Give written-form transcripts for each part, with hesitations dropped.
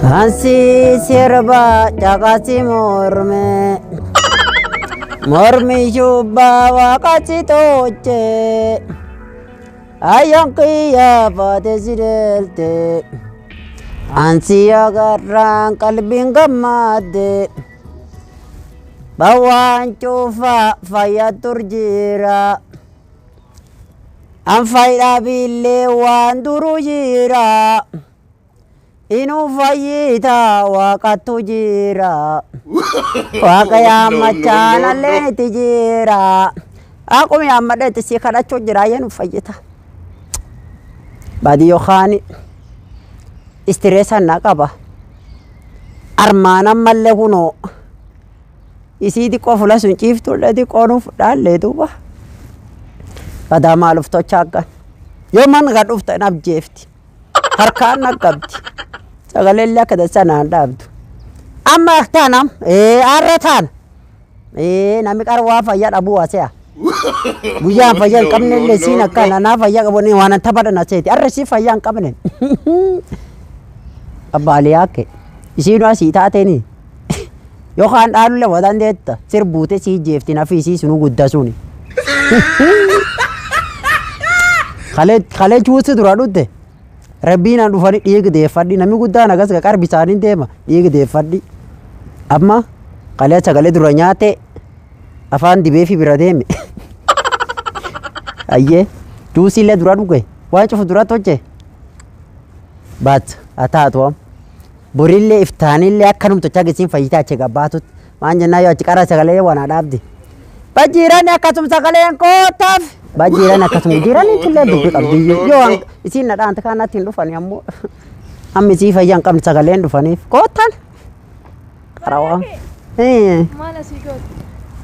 Hansi sirba jakasi mormi shubba wakati toche ayang kiya pada sidelte hansi agarang kalbing gamade bawan cufa faya turjira anfaida bille wanduru jira inu fayita wakatu jira wakaya macana leti jira aku mi amade tisi kada chojira yenu fayita badi yokhani stressa nakaba armana malle huno isidi qofula sun chiftu ledi qonu fudalle duba bada malufto chaga yoman gadufta nabjefti harkan nagabti sagalella kada sana dabdu amma tanam arratan nami karwa fayya abu wasya buya fayya kamne le sina kana na fayya gaboni wana tabada na seti arrasi fayya kamne abali yake isinu asita teni yo khan dalu le wadan detta sirbute si jefti na fisi sunu guddasuni khale chuusi duradute Rabbina dufani dhiig deeffadhi namni guddaan agas qaqar bisaanin deema dhiig deeffadhi amma qalee sagalee dura nyaate afaan dibee fi bira deeme ayyee juusillee dura dhuge waan cufu dura toche baat ataatu borillee iftaanillee akkanum tocha gisiin fayyitaa achi gabbaatut waan jennaa yoo achi qara sagalee waan dhaabdi bajiirani akkasum sagaleen kootaaf bajiran akasum jiran itille dubbi qabdi yo isin na danta kana tin dufani ammo ammi si fayyan kam sagalen dufani kotan karawa mala sigot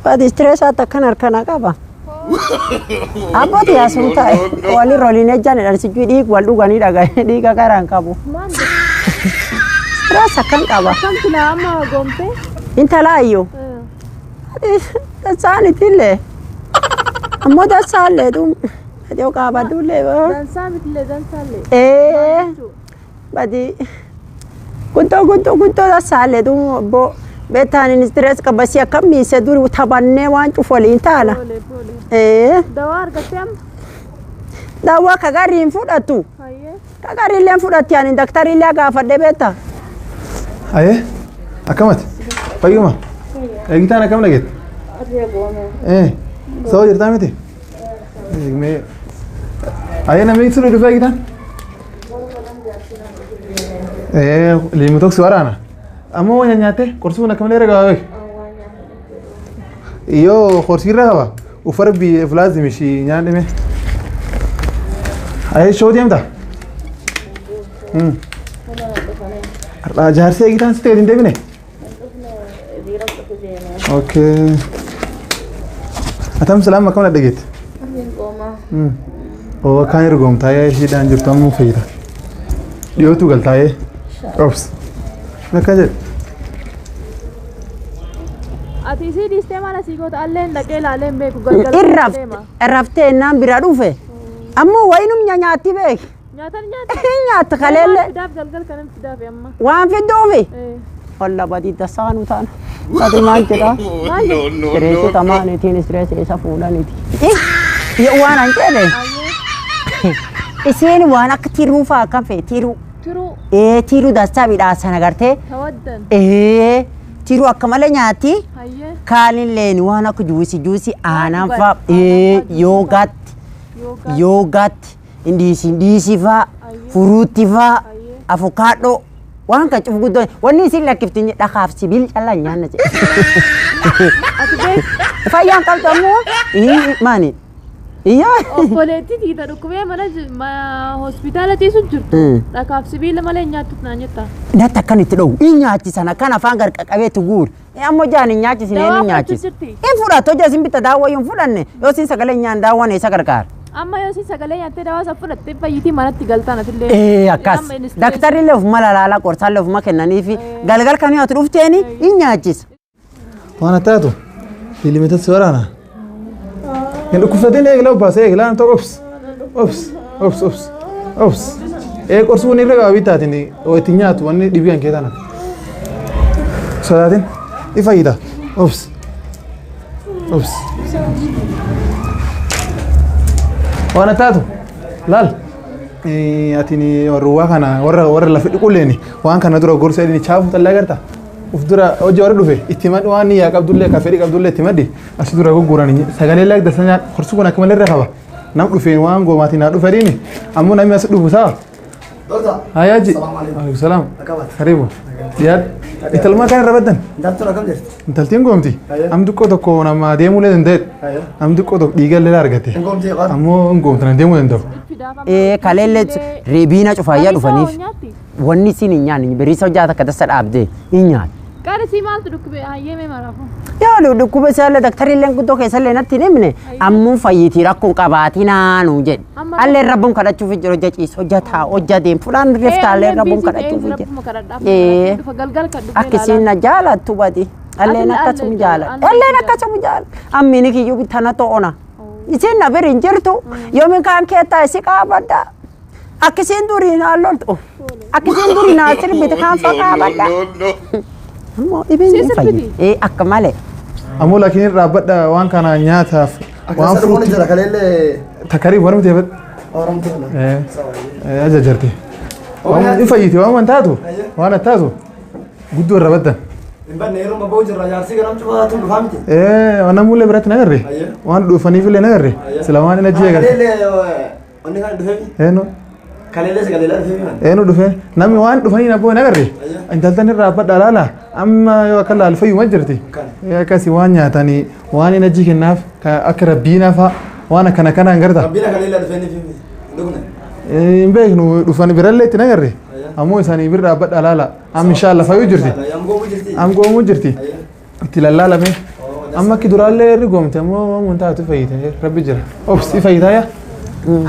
badi stress ata kanar kana kaba aboti asunta wali roline jane dar sijui dik waldu gani daga dika karan kabu stress kan kaba samtila amma gompe intala ayo tasani tille ammo da salle dum adio ka badulle ba dan samitille dan salle badi kunto da salle dum bo betani stress ka basiya kammi se duri tabanne wan cufoli intala dawar gatem dawa ka garin fudatu ka garin len fudati ani daktari la ga fadde beta aye akamat payuma egitana kam laget so jirta miti me aye na mixu du fay gitan limu tok suarana amo nyanyate korsuna kamle regawe iyo korsi regawa ufar bi lazim shi nyande me aye show diamta jar se gitan ste dinde bine okay atam salam makam ladagit o kan irgom taye shi dan jirtam mu feira dio tu gal taye ops nakaje atisi distemana sigot allen daqel allen be gal irrafte nam biradufe ammo waynum nyanyati be nyata kalele daf gal kanem daf yamma waan fidofi walla badi dasanu tan badi manjeda stress tamane tin stress esa fulani ti ya wana njele iseni wana ktiru fa kafe tiru tiru dastabi da sanagarte tawaddan tiru akamale nyati kalin leni wana ku juicy anan fa yogurt indisi fa fruity fa avocado wan ka cufu guddo wonni silla kiftinyi dakaf sibil alla nyanna ce fa yan kam tamu mani iya poleti ti ta dokume mana hospitality sujurtu dakaf sibil male nyatu nanyata da takani tido inyati sana kana fangar kakabe tugur ammo jani nyati sineni nyati in fuda to jasim bita dawo yum fudanne yo sin sagale nyan dawo ne sagarkar Amma yoo si sagalee nyaattee dawaa isa fudhattee fayyitii manatti galtaan atillee. Akkas daktarri illee ofuma laalaa qorsaa illee ofuma kennanii fi galgal kan nyaatu dhufteeni hin nyaachisa. Waan attaatu fiilimeetatti waraana. Hin dhukkubsatiin eegala obbaasee eegalaan ta'u obs. Qorsuun irra qaba bitaatiin itti nyaatu wanni dhibee kan keetana. Sodaatiin ifayyida obs. Waan attaatu laal atiin warruwaa kana warra lafa dhiqulleeni waan kana dura gorsa inni chaafu xallaa garta uf dura hojii warra dhufe itti maddi waan ni yaa qabdullee ka fedhi qabdullee itti maddi asi dura gurguranii sagalee laak dasanya korsu kun akka malee irra qaba nam dhufe waan goomaatiin haa dhufedini ammoo namni as dhufu saa Hayaji Alaikum salam karibu yaad italma kan rabadan Daltoon akkam jirti? intaltiin goomti am duqqoo tokko nama deemuu lee danda'e am duqqoo tokko dhiigallee argate Goomtii qabu. ammoo goomtana deemuu danda'u Kaleellee ribiina cufaayyaa dhufaniif wanni isin hin nyaanne biriisa hojjaata akka dassa dhaabdee hin nyaanne. Qaara si maaltu dhukkubee hayyee maraafu. Yoo dhukkuba isaallee daktarii illee guddoo keessallee natti hin himne ammuu fayyitii rakkoon qabaatinaa nuun jedhe. Allee rabbuun kadhachuuf jira hojja ciisa hojjataa hojja deemu fuudhaan reeftaallee rabbuun kadhachuuf jira. Galgal kan dhufee Akkasiin na jaalattu bati. Alleen akkasuma jaalladha. Alleen akkasuma jaalladha. Ammini kiyyuu bitana to'ona. Isin na bira hin jirtu yoomin kaan keettaa isi qaabadda. Akkasiin durii naa loltu. Akkasiin durii naa sirbite kaan faqaabadda. Ammoo dhibeen hin fayyadu. Akka malee. ammoo laakiin irraa badha waan kana nyaataaf waan Furuun jira kaleellee takarii warmi ta'e ooramte. ajajarte waan hin fayyite waan taatu waan attaatu guddoo irra baddan Imbanne yeroo maboo jirra jaarsi ganam cufaatu dhufaa miti. waan namullee biratti nagarre waan dhufaniif illee nagarre sila waan hin ajjii agarre Kaleellee wanni kan dhufee eenyu kaleellee sagaleelaa dhufee kan. eenyu dhufe namni waan dhufanii nabboo nagarre intaltan irraa badha laala amma yoo akka laal fayyuma jirti akkasi waan nyaatanii waan hin ajjii kennaaf akka rabbiina fa'a waan akkana kanaan garta Rabbiina kaleellee dhufee ni fi dhugne. hin beeknu dhufan birallee itti nagarre ammoo isaanii birraa badha laala amma inshaalla fayyuu jirti Am goomuu jirti. am goomuu jirti itti lallaalame amma akki duraallee irri goomte ammoo waan taatu fayyite rabbi jira obsi fayyitaa yaa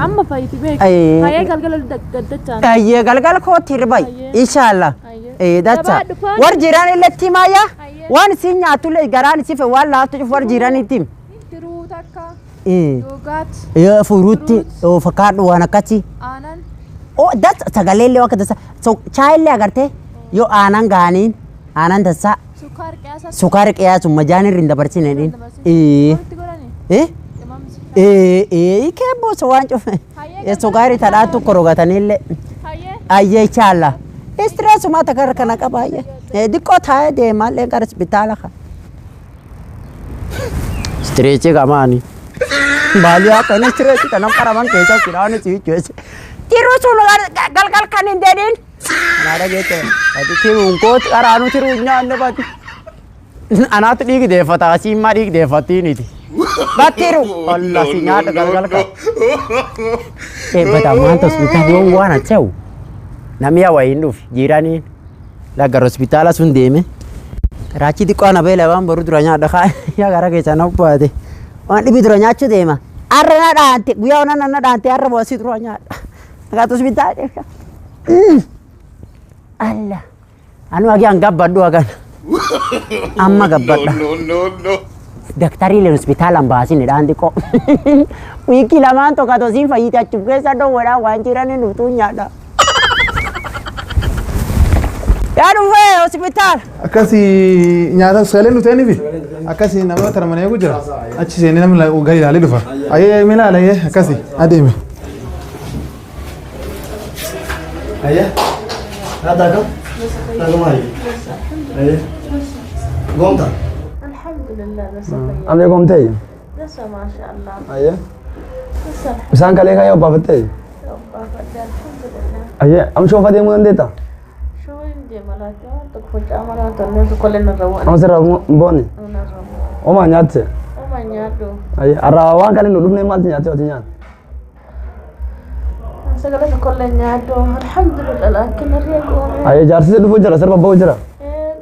Amma fayyiti beeku. Hayyee galgala gaddachaan. Ayyee galgala kootti ribai. Inshallah. Dacha. War jiraan illatti maaya. Waan isin nyaatullee garaan isin fe waan laaftu cuf war jiraan ittim. Tiruu takka. Yoogaat. Yoogaat. Furuutti fakkaadhu waan akkasi. Aanan. Dacha sagaleellee akka dasa. Chaayillee agartee yoo aanan gaaniin aanan dasa Sukkaar qiyaasaa. sukaara qiyaasu majaan irri hin dabarsine dhiin. Walitti godhani. Ikee boosa waan cufe. Sukaari tadhaatu korogataniillee. Hayyee. Ayyee chaalla. Istireesuma takar kana qabaayye. Diqqoo taa'ee deemaallee gara hospitaala kan. Istireesii qamaani. Baaliyaa kan istireesii kan nama qaraman keessa jiraan si jechuudha. Tiruu sun galgal kan hin deedin. Naada geete. Ati tiruun kooti qaraanu tiruu nyaanne baati. Anaatu dhiigi deeffata asii immaa dhiigi deeffattiiniti. Batiru Allah si nyaata galgal kan. Bata maanta hospitaala waan acha'u. Namni yaa wayiin dhufi jiraniin lagar hospitaala sun deeme. Raachi xiqqoo na beela waan boru dura nyaadha kaa yaa gara keessa na ubbaate. Waan dhibi dura nyaachuu deema. Arra na dhaante guyyaa ona na dhaante arra boosii dura nyaadha. Nagaatu hospitaala. Allah. Anu agi an gabbadhu agan. Amma gabbadha. Daktari le hospitaala an baasine dhaan xiqqoo. Wiikii lamaan tokko tosiin fayyite achuuf keessa dhoowwadhaa waan jiraniin dhuftuu nyaadha. Yaa dhufee hospitaala. akkasi nyaata sagaleen dhufeeniif akkasi nama taramanee eegu jira achi seenee namni gadi ilaalee dhufa ayyee mee ilaalayee akkasi adeeme. Ayya. Nyaata akkam? Nyaata maali? Ayya. Goomta. Alhamdulillah basa Amee goomtee? basa maashaallah Ayyee. basa Bisaan kalee kan yoo baafattee? baafadde alhamdulillah Ayyee. Am shoofa deemuu dandeetta? shooyin deemalaati waan tokko caamaraa tonnee tokkollee narra waan Am sirraa hin boone? narra Omaa nyaatte? oma nyaadhu Ayyee. Arraa waan kalee nu dhufnee maalti nyaatte oti nyaata? sagalee tokkollee nyaadhu alhamdulillah laakiin irree goome Ayyee. Jaarsisee dhufuu jira sirba ba'uu jira?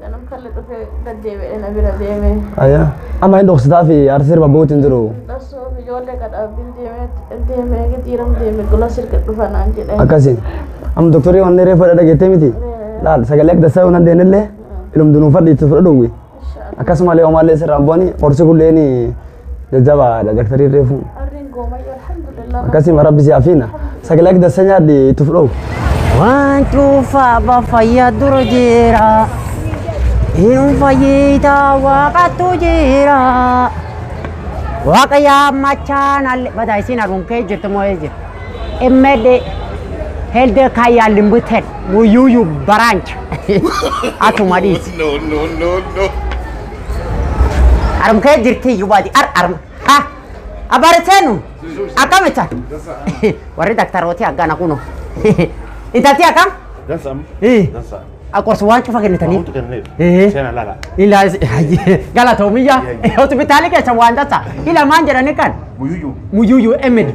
ganam kalle dhufee gaddeebi'ee na bira deeme Ayyee. Amma hin dhoksitaa fi aarsi sirba ba'uutti hin jiru? Osoo ijoollee kadhaabbiin deemee gitiiram deeme gola sirka dhufanaan jedhee. Akkasiin. Amma doktorii waan reefu fudhadha geettee miti. Laal sagalee akka dassaa waan deemnillee ilmdunuu fadhi itti fudhadhu uwwi. Akkasumallee omaallee sirraan bu'anii qorsi kulleen jajjabaadha doktorii reefu. Arriin goomayyoo alhamdulillah. Akkasiin marabbisi afiina sagalee akka dassaa nyaadhi itti fudhau. Waan cuufaa bafayyaa dura jira. Hin fayyita waaqatu jira. Waaqa yaa machaan alle badaa isin arun kee jirtu moo jira. Emmede helde kaya limbutet muyuyu baranch. Atu madis. No. Arun kee jirti yubadi ar. Ha. Abaratenu. Akameta. Wari daktaroti agana kuno. Intati akam? Dasam. Dasa. Akos waan cufa kennitanii. Wantu kenneef. Seena lala. Ila galatoomiya. Hospitaali keessa waan dasa. Ila maan jedhani kan? Muyuyu emedi.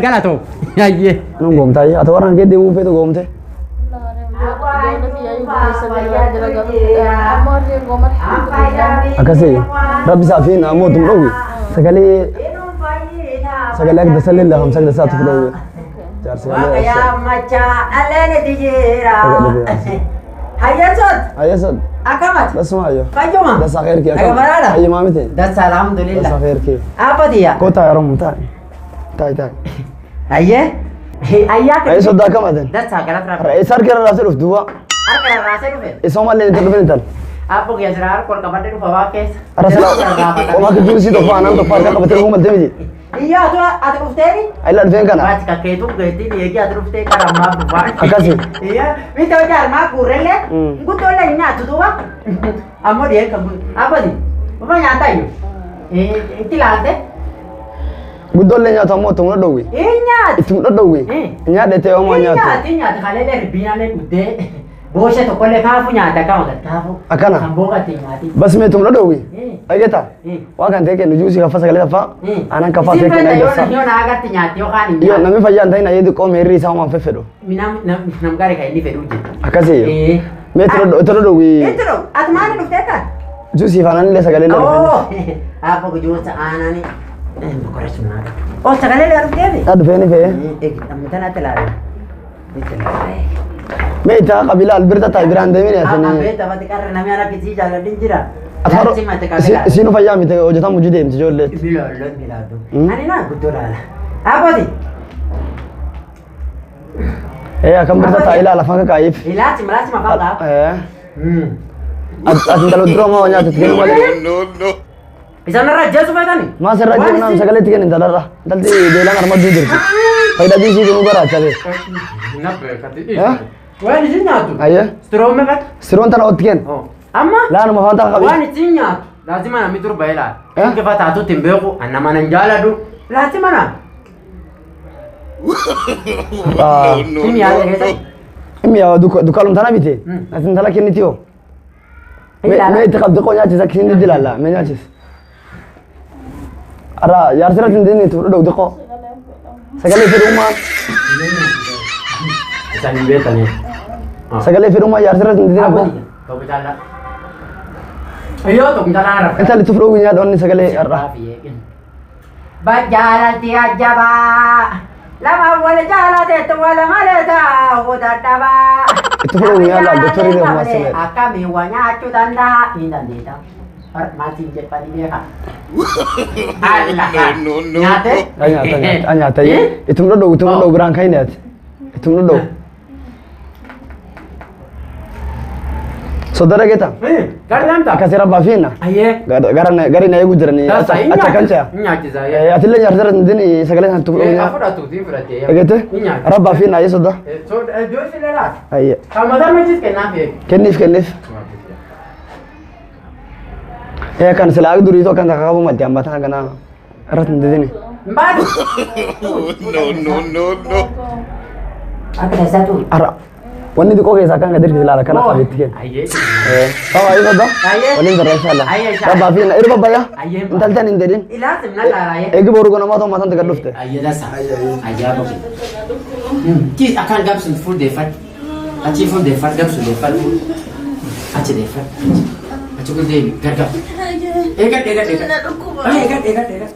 Galatoom. Ayyee. Nun goomtaayee ati warraan kee deemuu feetu goomte. Akkasii rabbi isaa fi ammoo tum dhowwi sagalee akka dasallee lafam sagalee isaatti fudhowwi. Waaqa yaa machaa alleeni dijira. Hayyasot. Hayyasot. Akamat. Dasuma ayyo. Fayyuma. Dasa khair kee. Agabaraadha. Ayyimaa miti. Dasa alhamdulillah. Dasa khair kee. Abadiya. Kota yarom ta'i. Ta'i. Ayyee. Ayyaa kan. Ayyasot daa kamaten. Dasa galat rafa. Isar kee rarraasee dhuf duuba. Harka rarraasee dhufe. Isoomallee ni dhufe intal. Abbo Yasrar kol kabadde dhufa waa keessa. Arasala. Oma ke juusi tokko anaan tokko harka qabatee kuma deemiti. Iyyaa ati dhufteeni? Ayla dhufeen kana. Waati kakkeetu geetiin eegi ati dhuftee karaa maaf dhufaa. Akkasii. Iyyaa miti hojii armaa guurrellee guddoolee hin nyaatu duuba. Ammoo dhiyee kan abadi. Ufa nyaata iyyuu. Itti laatte. Guddoollee nyaatu ammoo itti mudhadhowwi. Nyaati. Itti mudhadhowwi. Nyaadhe ta'e homaa nyaatu. Nyaati kaleelee ribbiinallee guddee. Booshe tokkollee kaafu nyaata kama gattaafu. Akkana. Kan boqatti nyaati. Bas mee itti mudhadhowwi. Ageeta. Waa kan ta'e kennu juusii kaffa sagalee taffaa. Aanan kaffaa ta'e kennu eeggessa. Yoo na agarti nyaatti yookaan hin Yoo namni fayyaa hin ta'in ayyee xiqqoo meerri isaa homaan feffedhu. Nam gaarii kan inni fedhuu jira. Akkasii. Mee itti mudhadhowwi. Itti dhuguu. Ati maali dhuftee kan? Juusii faanaan illee sagalee illee Oh, apa kejutan anani? Bukan sunat. Oh, sekali lihat begini. Yaa dhufee ni fe'ee. Kamu tanah telah. Mee itti haa qabiilaa albirta taa'e biraan deemini Apa asini. beta mati karena namanya anak kecil jalan di jira. Ataro Sih mati kabela. isiinu fayyaa miti hojjetan mujii deemti ijoolleetti. Bila tu. Ani nak betul lah. Apa sih? Akkam birta taa'e ilaala afaan kakaa'iif. Ilasi makan tak? Ati intala dura maa nyaata itti kennu malee. Bisa neraja supaya tani? Maa sirraa jiru naam sagalee itti kennu intalarra. Intalti beelaan armaduu jirti. Faayidaa jiisii kennu garaacha bee. Wah di sini tu. Ayyee. Strom kan? Siroon tana otti kennu. Oh. Amma? Laanuma afaan ta'a qabi. Waan ittiin nyaatu laazima namni dur baay'eedha. Inni fataatu ittiin beeku nama nan jaaladu laazima na. Inni yaada keessatti. Inni yaa dukaalum tana bite. Ati intala kenniti yoo. Mee itti qabdi qoo nyaachisa kisin di ilaalla mee nyaachis. Ara yaarsira tindini tu dhudhu diqoo. Sagalee fedhumaa. Isaan hin beekani. Sagalee fedhumaa yaarsira tindini akkoo. Tokko jaalla. Ayyoo tokko jaalla arra. Intali tu fudhuu nyaadha onni sagalee irra. Bajjaalatti ajjabaa. Lama wal jaalateetu wal maleetaa hudadhabaa. Itti fudhuu nyaadha doktorii reefu maasile. Akkamiin waa nyaachuu danda'a? Hin dandeetta. Maatiin jedhanii beeka. Nyaate? Nyaata itti mudhadhou biraan kan nyaate. Itti mudhadhou. Soddara geeta. Gari lamta? Akkasii rabbaa fi hinna. Ayyee. Gari na eeguu jiranii. Dasa hin Acha kan ce'a. nyaachisa. Atillee nyaarsira tindini sagalee sana itti fudhuu nyaadha. Fudhatu si fudhatee. Egeete? Rabbaa fi hinna ayyee sodda. Joosi leelaa. Ayyee. Ramadan majlis kennaaf eegu. Kenniif. Kan sila aku duri itu kan tak kamu mati ambatan kana erat ndini. Mbadu. No. Ada satu. Ara. Wani di kok kaisa kan ngadir dilara kana kabit ken. Aye. Tahu ayo dah. Aye. Wani ndara insyaallah. Aye, insyaallah. Rabba fi na irba baya. Aye. Intal tan indedin. Ila simna la aye. Egi boru gona mato matan tegar dufte. Aye dasa. Aye apa? Kis akan gabsun full day fat. Aci full day fat gabsun day fat. Aci day fat. Aci full day gargap. Egat. Egat.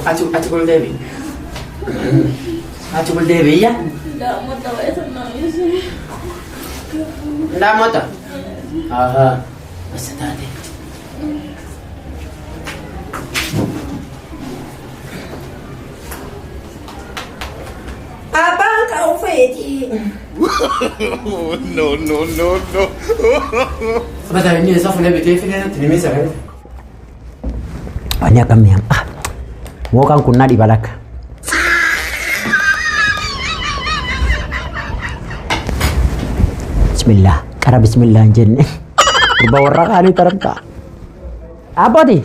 Achi kul deebi. Achi kul deebi ya. Ndaa mota. Aha. Asa taate. Abang kau feti. No. Bata ni safu na bitu ifika na tinimisa kale. Wanya kamia. Wokan kunna di balaka. Bismillah. Kara bismillah jenne. Urba warra kali tarabta. Apa di?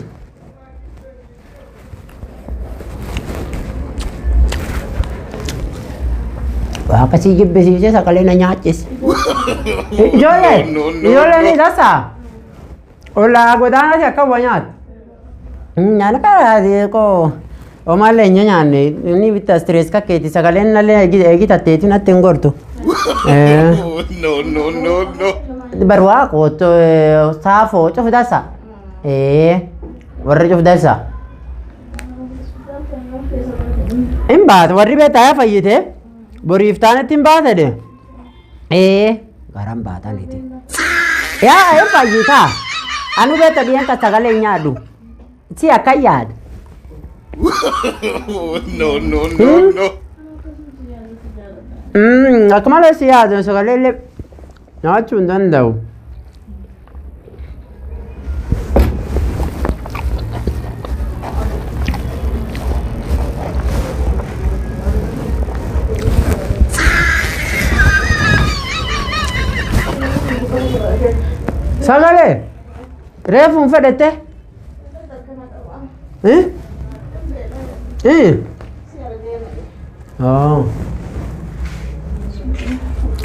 Apa sih jibbisiise sagalee na nyaachis. Ijoollee ni dasa. Ola godaana si akka wanyaat. Nyaana karaati ko omallee nyaanne ni bitta stress kakkeeti sagaleen nalee eegitatteeti natti hin gortu. No. Barwaa qooto saafoo cufu dasa. Warri cufu dasa. Hin baatu warri beetaa fayyite. Boriiftaanitti hin baatade. Garan baataniti. Yaa fayyitaa. Anu beeta biyan ka sagalee nyaadhu. Si akka yaada. No. Akkuma si yaadu sagalee illee nyaachuu hin danda'u. Sagalee reefuun fedhette?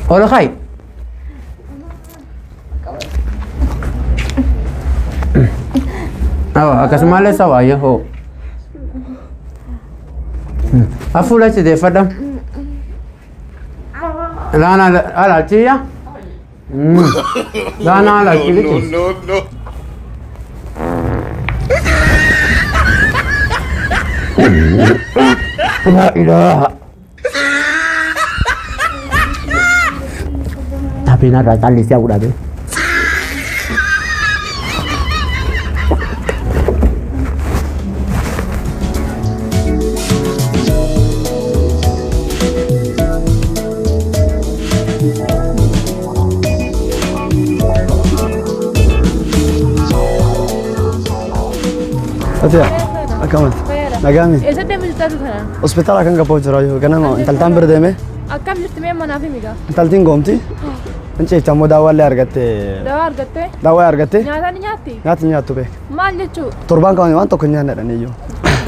Ol kai. Akkasumallee sawaayya hoo. Afuula si deeffadha. Laana alaalchiya. Laana alaalchilitis. No. La ilaha. Tapi nak tali siapa dah tu? Atia, akamat. Nagami. Eessa deemu jirtaa kana? Hospitaala kan gabboo jira yoo ganama intaltaan bira deeme. Akkam jirti mee manaa fi migaa? Intaltiin goomti. Inceecha immoo daawwallee argatte. Daawwaa argatte. Nyaataa ni nyaatti? Nyaati nyaattu be. Maal jechuu? Torbaan kan waan tokko nyaannadhan iyyuu.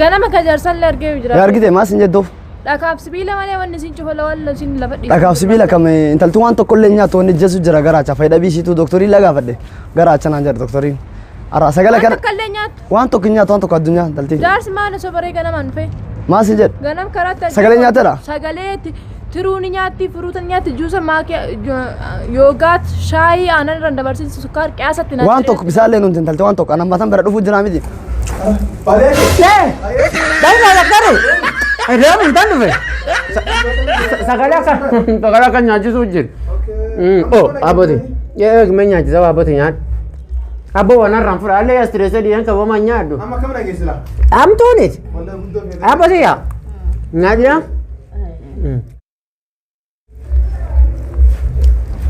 Ganama ka jaarsallee argee jira. Argite maas hin jedhuuf. Dhakaaf sibiila malee wanni isin cufa lawalla isin lafa dhiisu. Dhakaaf sibiila kam intaltuu waan tokko illee nyaatu wanni jesu jira garaacha fayida biisituu doktorii lagaafadhe garaacha naan jedha doktoriin. Ara sagala kana kallee nyaatu. waan tokko nyaatu waan tokko addunyaa intaltii. Jaarsi maal osoo baree ganamaan dhufe? Maas hin jedhu. Ganam karaatti. Sagalee nyaatedha? Sagalee tiruuni nyaatti furuuta nyaatti juusa maakee yoogaat shaayii aannan irraan dabarsiisu sukkaar qiyaasatti nyaatti. Waan tokko bisaallee nuti intaltii waan tokko anammaatan bira dhufuu jira miti. Reefu hin tandufe. Sagalee akka nyaachisuu jiru. Abbooti. Mee nyaachisa abbooti nyaadhu. Abbo wanarraan fura allee astireesee dhiyan qabama nyaadhu. Amma kam dhageessila? Amtuunit. Abbooti yaa. Nyaadhiyaa.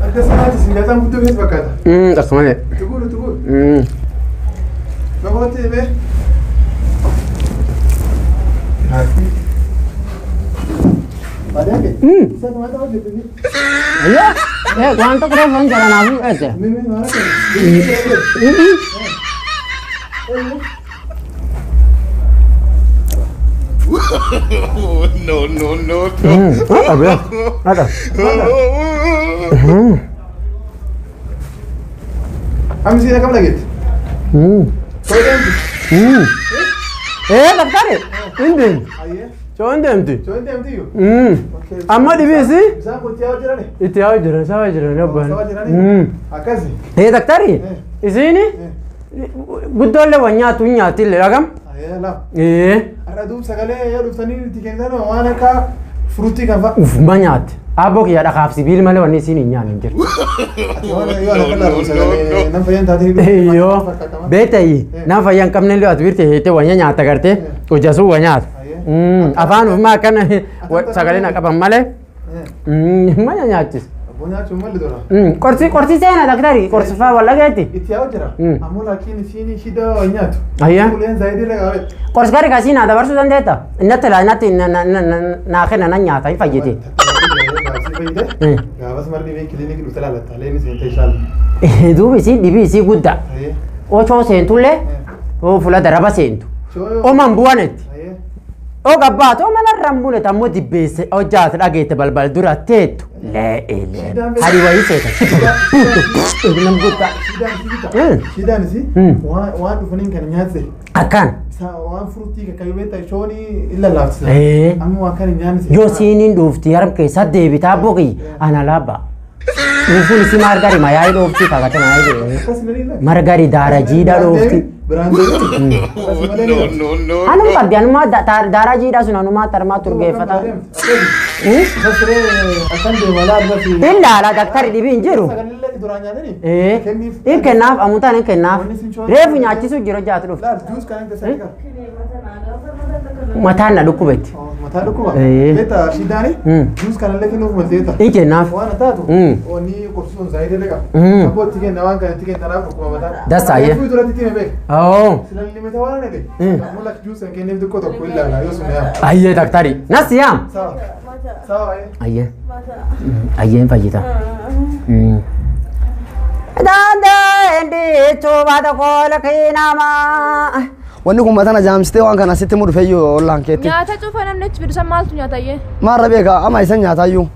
Akka sanaatti singataan guddoo keessa fakkaata. Akkasumalee. Tuguuru. Babooti mee? Baadiyyaa kee? Isa maal ta'uu jettanii? Ayyaa. Waan tokko reefu hin jalanaafuu eessa? Mimi maal akka? No. Ada. Kami sini kam lagi? Daktari. Indin. Coba empty. Coba empty yuk. Amma di bisi? Bisa aku tiaw jira nih. Itiaw jira, sawa jira nabban. Sawa jira nih. Akasi. Daktari. Isini? Guddolle wanyaatu nyaatille agam? Ayaa la. Har'a duub sagalee yoo dhuftanii itti kennitan waan akka furuutii kan fa'a. Uf ma nyaatti. Abboo kiyya dhaqaaf sibiili malee wanni isiin hin nyaanne hin jiru. Yoo ana kana sagalee nan fayyan taatee Yoo beetayi nan fayyan qabne illee ati birte heete wanya nyaata gartee hojjasuu wa nyaata. Afaan ufumaa akkana sagalee na qaban malee ma nyaachis. Qorsi seena daktari qorsi faa walla geetti. Itti yaa jira. Ammoo laakiin isiin shida waa nyaatu. Ayya. Kuleen zaayidii irra qabe. Qorsi gari kasii naa dabarsuu dandeetta. Innatti laa innatti naa kenna nan nyaata hin fayyite. Gaafas mardi bee kilinikii dhufte laalatta. Leen seentee shaalla. Duubi isii dhibii isii guddaa. Ochoo seentullee fuula daraba seentu. Oman bu'anetti. O gabbaatu manarraan bulet ammoo dibbeesse hojjaatu dhageette balbal dura teettu. Lee'eelee. Hadi wayii seeta. Nam guddaa. Shidaan isi waan dhufaniin kan nyaatse. Akkaan. Waan furuutii kakkayyubeetta shoonii illa laafsisa. Amma waan kan nyaanise. Yoo siiniin dhuufti harka keessa deebitaa boqi ana laabba. Dhufuun isi margari mayaa'ii dhoofti kakate mayaa'ii margari daara jiidhaa dhoofti. Anum qabdi anuma daara jiidhaa sun anuma tarmaa turgeeffata. Ilaala daktari dhibii hin jiru. Hin kennaaf amutaan hin kennaaf. Reefu nyaachisuu jira jaatu dhufti. Mataan na dhukkubetti. Mataa dhukkuba. Beeta shidaani. Juus kanallee kennuuf malteeta. Hin kennaaf. Waan taatu. Wanni qorsuun zaayidee dhaqa. Abboo itti kenna waan kana itti kenna naaf dhukkuba mataa. Dasaayyee. Fuuldura itti hime beek. Oo. Sila limita waan nede. Ammoo lakki juus kan kenneef xiqqoo tokko ilaala yoo sun yaa. Ayyee daktari. Nasi yaam. Sawa. Sawa. Ayyee. Ayyeen fayyita. Dandeendi tubaata koola keenamaa. Wanni kun matana jaamsitee waan kana sitti mudhu feyyoo ollaan keetti. Nyaata cufa namni achi bidisan maaltu nyaata iyyee? Maarra beeka ama isan nyaataayyuu.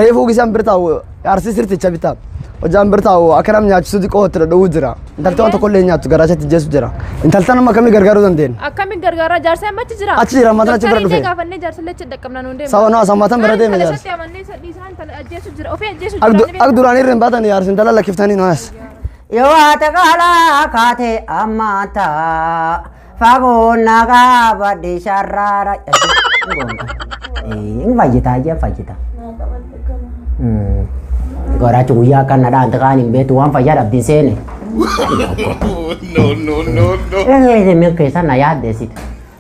Reefuu gisaan birtaa'u arsii sirticha bitaa. Hojjaan birtaa'u akka nam nyaachisu xiqqoo itti dhadha'uu jira. Intalti waan tokkollee nyaattu garaachatti jeessu jira. Intaltan amma akkamii gargaaruu dandeenya? Akkamiin gargaara jaarsa amma achi jira? Achi jira matana achi bira dhufe. Gaafannee jaarsallee achi dhaqqabnaan hundee. Sawa naa sammatan bira deeme jaarsa. Keessatti amannee sadii isaan ajjeesu jira. Ofii ajjeesu jira. Ak duraan irreen baatan yaarsi intala lakkiftanii naas. Yoo haata qaalaa kaatee ammaata fagoo nagaa badde sharraara. Hin fayyita jee fayyita. Goraachi guyyaa akka nadhaan taqaan hin beektu waan fayyaa dhabdin seene. Min keessa na yaaddeessite.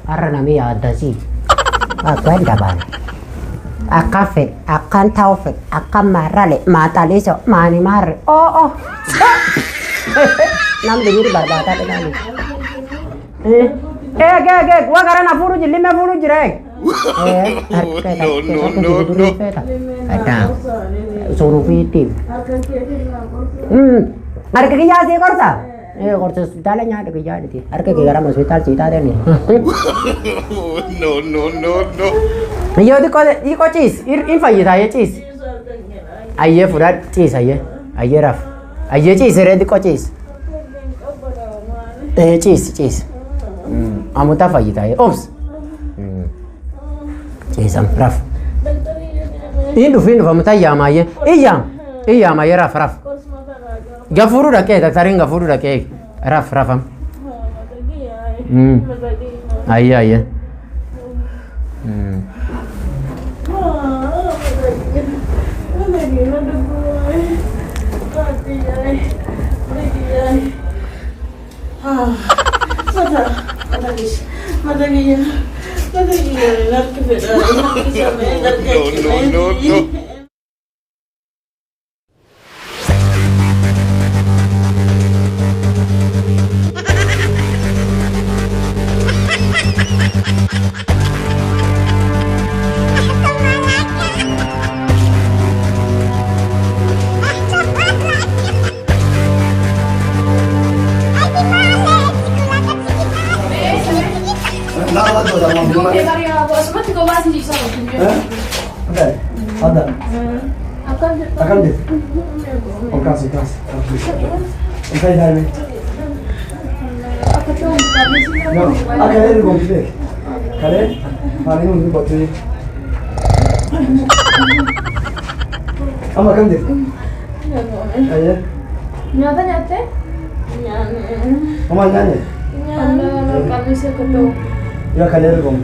Har'a nami yaaddasii. Akka hin dabaan. Akka fedhe, akkan ta'u fedhe, akkan marrale, maaxaliso, maani marre. Oo. Nam dibiri barbaadaa dhagaani. Eeg, waa gara na fuudhu jilli mee fuudhu jira eeg. Surufiitti. Harka kiyyaa sii qorsa. Qorsa hospitaala nyaata kiyyaa dhiti. Harka kiyyaa gara hospitaal sii taatee. Yoo xiqqoo ciis hin fayyitaa yee ciis. Ayyee fudhadhu ciis ayyee raf. Ayyee ciis irree xiqqoo ciis. Ciis. Amutaa fayyitaa yee obs. Ciisan raf. Hin dhufa mutaa yaamaayyee. Iyyaamayyee raf. Gafuudhu dhaqee daktariin gafuudhu dhaqee rafam. Ayyee. No. Akan deh. Kasih. Entai dah ni. No, akan ada komputer. Kare, hari ni untuk baca. Ama kan deh. Ayah. Nyata? Ama nyanyi. Kami seketu. يا كليل قوم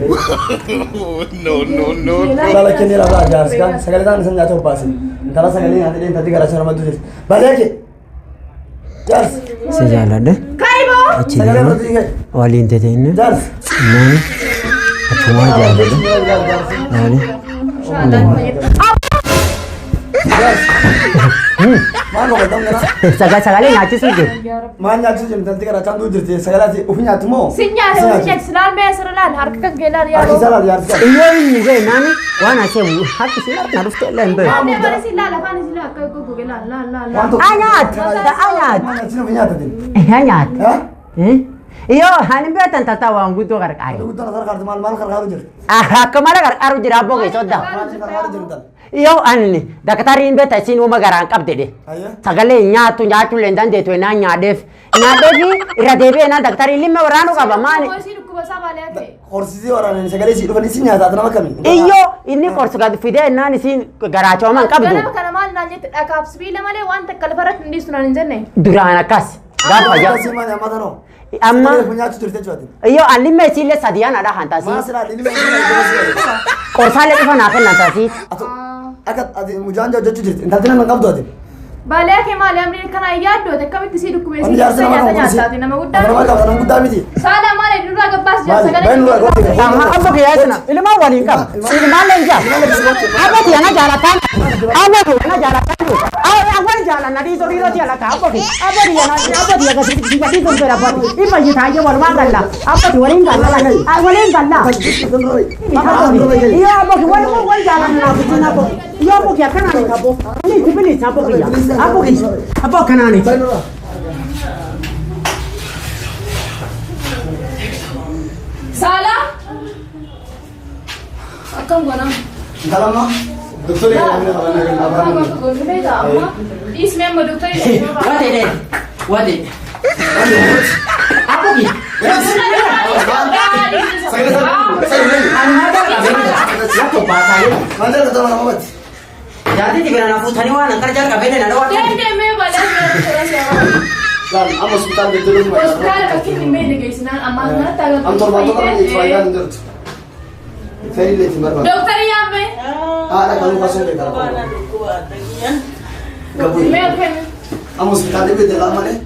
No, no, no. لا لكن لا لا جالس كان سجل ثاني سنة جاتو باسل انت لا سجل هذه انت تيجي راسنا ما تدري بالك جالس Si jaaladha. Achi سجل ما deema. تيجي Waliin teteenne. جالس Naan achuma jaaladha. Maali? ما نقول دم كنا Sagalee nyaachisuu jiru. ما نجالس جم تنتي كنا كان دو جرتي سجلاتي وفي تمو Sinya silaal mee sirlaan harka kan geelaan أخي yaa. سلام يا رجال Iyyoo inni ga'e naani waan asee harki si na dhufte illee hin beeku. Ane bari silaal afaan silaal akka gogo geelaan laal. وانتو Anyaat! Anyaat! ما نجينا في نياتين Anyaat! ها Iyyoo hani beektan tataa waan guutuu gargaare. قلت انا صار قاعد مال خرجوا جرت Akka mala gargaaru jira abboo kee soddaa. خرجوا جرت Iyyoo ani daktariin beekta isiin uuma garaan qabde de. ايوه Sagalee nyaatu nyaachuullee hin dandeetu naan nyaadeef. Nyaadeefi irra deebi'ee naan daktarii limma waraanuu qaba maani. Koosii dhukkuba isaa baalee ta'e. قرصي ورانا سجلي شيء فني سنيا ذاتنا ما كمي Iyyoo inni qorsu gad fidee naan isiin garaachooman qabdu. Ganama kana maal naan jette dhakaaf sibiila malee waan takka lafarratti hin dhiistu naan hin jenne. Duraan akkas. Gaafa jaa. سي ما ما تنو Amma فنيا تشتري تجواتي iyyoo allimma isiillee sadiyaan adha ما hantaasii. سلا لي Qorsaalee dhufa naa kennan taasii. أكاد أدي مجانجا جت جت أنت تنا من قبضه أدي Baalee kee maali amni kana yaaddoo akkamitti si dhukkubee أنا si جالس nyaata أنا nyaataati nama أنا guddaa. ما قبض أنا قدامي دي Saala maali duraa gabbaas jaa بين sagalee. ولا قلت Amma abbo kee yaasina ilmaan waliin qaba. Ilmaan leenjaa. Abbo kee ana jaalataan. Abbo kee ana jaalataan. Awwan jaalanna dhiisoo dhiiroo jaalata abbo kee. Abbo kee agarsiisa dhiisoo fedha abbo. Dhimma jitaayyee walumaa galla. Abbo kee waliin galla. Waliin galla. Iyyoo abbo kee walumaa wal jaalanna naafusin abbo. Iyyoo abbo kee akkanaani abbo. Bilisi bilisi abbo kee. Abbo kee. Abbo akkanaani. Saala. Akkam goonam. كلامنا دكتور Ismee amma doktori. Wate de. Wate. Abbo kee. Yakko baasaalee. ما ندري كده أنا ما بس Jadi tiga anak putani wana kerja kabel ada waktu. Deemee baalee لا أما سبتان بيدرون ما hospitaala fakkiin hin beekne geessinaan ammaa kanatti agarra. أنتم ما تقولون يتفاعلون درت ثاني اللي تمر Doktori yaamme. أنا كانوا بسون ده كلام Mee kennu. أما سبتان بيدرون ما له